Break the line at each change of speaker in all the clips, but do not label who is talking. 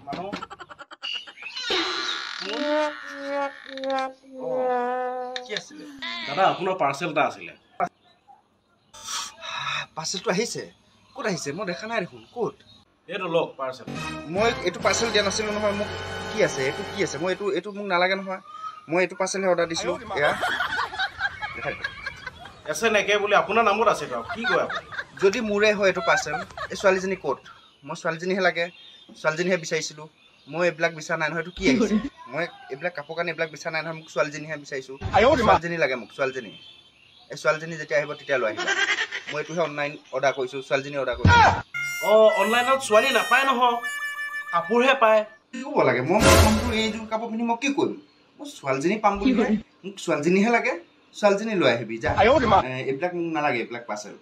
মানুহ কি আছিলে দাদা আপোনাৰ পাৰ্চেল এটা আছিলে
পাৰ্চেলটো আহিছে ক'ত আহিছে মই দেখা নাই দেখোন ক'ত
এইটো লওক পাৰ্চেল
মই এইটো পাৰ্চেল দিয়া নাছিলো নহয় মোক কি আছে মই এইটো মোক নালাগে নহয় মই এইটো পাৰ্চেলহে অৰ্ডাৰ দিছিলোঁ এয়া
এছে নেকে বুলি আপোনাৰ নামত আছে কি কয় আপুনি
যদি মোৰে হয় এইটো পাৰ্চেল এই ছোৱালীজনী ক'ত মই ছোৱালীজনীহে লাগে ছোৱালীজনীহে বিচাৰিছিলোঁ মই এইবিলাক বিচাৰা নাই নহয় এইটো কি আহিছে মই এইবিলাক কাপোৰ কানি এইবিলাক বিচাৰা নাই নহয় মোক ছোৱালীজনীহে বিচাৰিছোঁ ছোৱালীজনী লাগে মোক ছোৱালীজনী এই ছোৱালীজনী যেতিয়া আহিব তেতিয়া লৈ আহিব মই এইটোহে অনলাইন অৰ্ডাৰ কৰিছোঁ ছোৱালীজনী অৰ্ডাৰ কৰিছোঁ
অনলাইনত ছোৱালী নাপায় নহয় কাপোৰহে পায়
কি হ'ব লাগে মই ফোনটো এইযোৰ কাপোৰ পিন্ধি মই কি কৰিম মই ছোৱালীজনী পাম বুলি মোক ছোৱালীজনীহে লাগে ছোৱালীজনী লৈ আহিবি যা এইবিলাক মোক নালাগে এইবিলাক পাৰ্চেল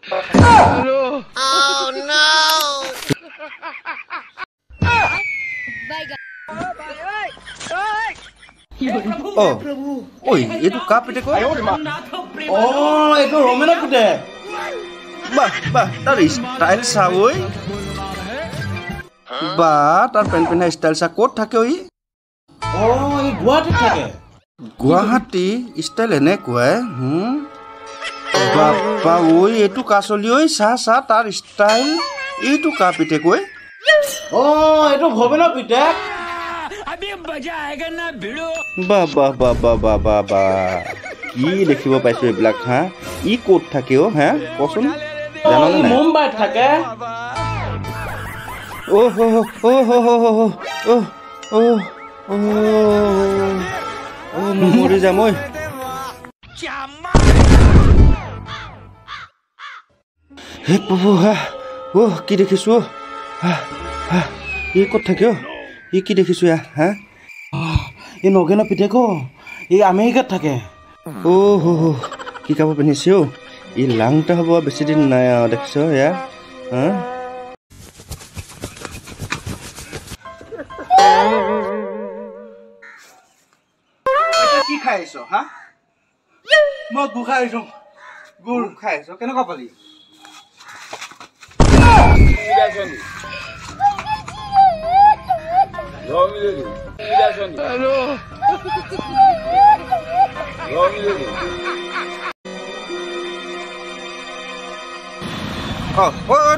এইটো কাপ পিতেক
এইটো ৰমেনৰ পুতেক
বাহ তাৰ ষ্টাইল চা ঐ বাহ তাৰ পেণ্ট পিন্ধা ষ্টাইল চা ক'ত থাকে ই
গুৱাহাটীত থাকে
গুৱাহাটী ষ্টাইল এনেকুৱাই বাপা ঐ এইটো কাচলি ঐ চা তাৰ ষ্টাইল এইটো কা পিতেক ঐ
এইটো ভৱেনৰ পিতেক
বা কি দেখিব পাইছো এইবিলাক হা ই ক'ত থাকে হা কচোন
মুম্বাইত থাকে
মৰি যাম ঐ হে প্ৰভু কি দেখিছো ই ক'ত থাকে ই কি দেখিছো হা
এই নগেনৰ পিতেক এই আমেৰিকাত থাকে
কি কাপোৰ পিন্ধিছে ই লাংটা হ'ব বেছি দিন নাই আৰু দেখিছ এয়া কি খাই আহিছ হা
মই গুড় খাই আহিছো
গুড় খাই আহিছ কেনেকুৱা পালি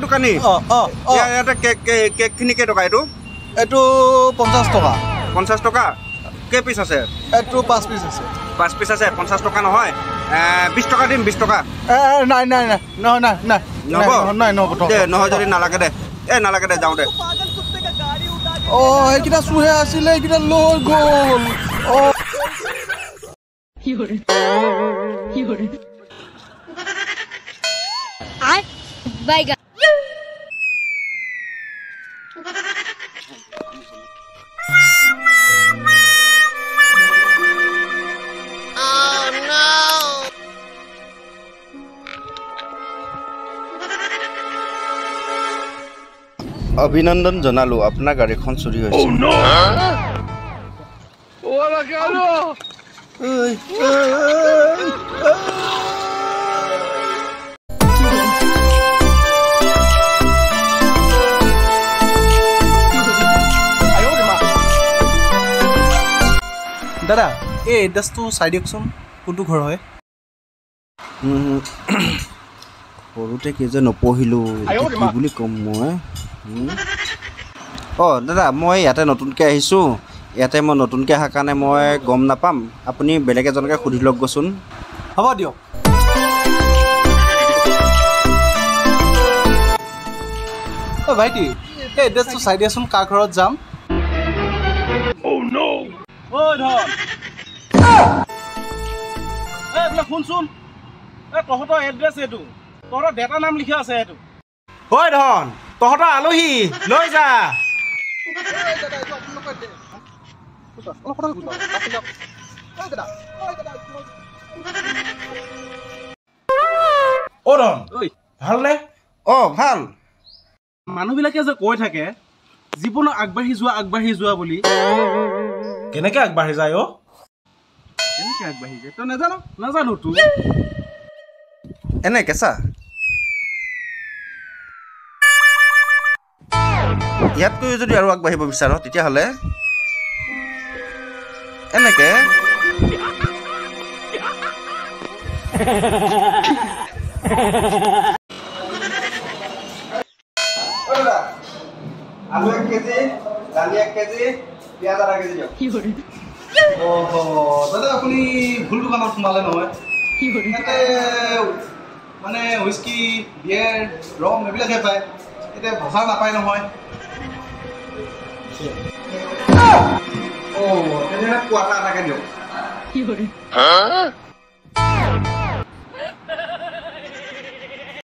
দোকানী ইয়াতে কেক খিনি কেই টকা এইটো
50 টকা
50 টকা কেই পিচ আছে
এইটো 5 পিচ আছে
5 পিচ আছে 50 টকা নহয় 20 টকা দিম 20 টকা
নাই
নহয় যদি নালাগে দে নালাগে দে যাওঁ দে
এইকেইটা চুহে আছিলে এইকেইটা লৈ গ'ল
অভিনন্দন জনালো আপোনাৰ গাড়ীখন চুৰি হৈছে
দাদা এই এড্ৰেছটো চাই দিয়কচোন কোনটো ঘৰ হয়
সৰুতে কি যে নপঢ়িলোঁ কি বুলি ক'ম মই দাদা মই ইয়াতে নতুনকৈ আহিছোঁ ইয়াতে মই নতুনকৈ অহাৰ কাৰণে মই গম নাপাম আপুনি বেলেগ এজনকে সুধি লওকগৈচোন
হ'ব দিয়ক ভাইটি এই এড্ৰেছটো চাই দিয়াচোন কাৰ ঘৰত যাম
শুনচোন তহঁতৰ এড্ৰেছ এইটো তহঁতৰ ডেটা নাম লিখা আছে এইটো হয় ধন তহঁতৰ আলহী লৈ যা ধন ভালনে
ভাল
মানুহবিলাকে যে কৈ থাকে জীৱনত আগবাঢ়ি যোৱা বুলি কেনেকে আগবাঢ়ি যায় কেনেকে আগবাঢ়ি যায় তই নাজানো তো
এনে কেঁচা ইয়াতকৈ যদি আৰু আগবাঢ়িব বিচাৰ তেতিয়াহ'লে এনেকে আলু 1 কেজি দালি 1 কেজি পিঁয়াজ আধা কেজি দিয়ক
দাদা আপুনি ভুল দোকানত সোমালে নহয় ইয়াতে মানে হুইস্কি বিয়েৰ ৰম এইবিলাকহে পায় এতিয়া ভজা নাপায় নহয়
তেনেহ'লে কোৱাটা আধাকে দিয়ক